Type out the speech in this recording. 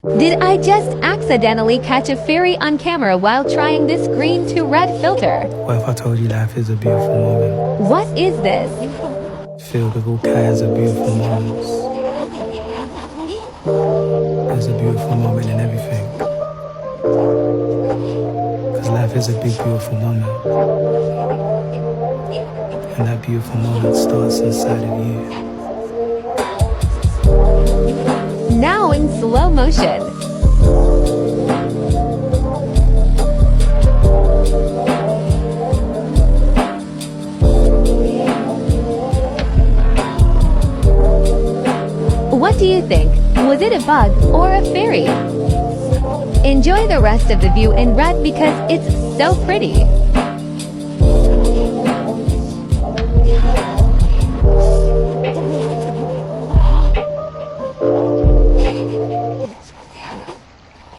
Did I just accidentally catch a fairy on camera while trying this green to red filter? What if I told you life is a beautiful moment? What is this? Filled with all kinds of beautiful moments. There's a beautiful moment in everything. Cause life is a big beautiful moment. And that beautiful moment starts inside of you. Now in slow motion. What do you think? Was it a bug or a fairy? Enjoy the rest of the view in red because it's so pretty.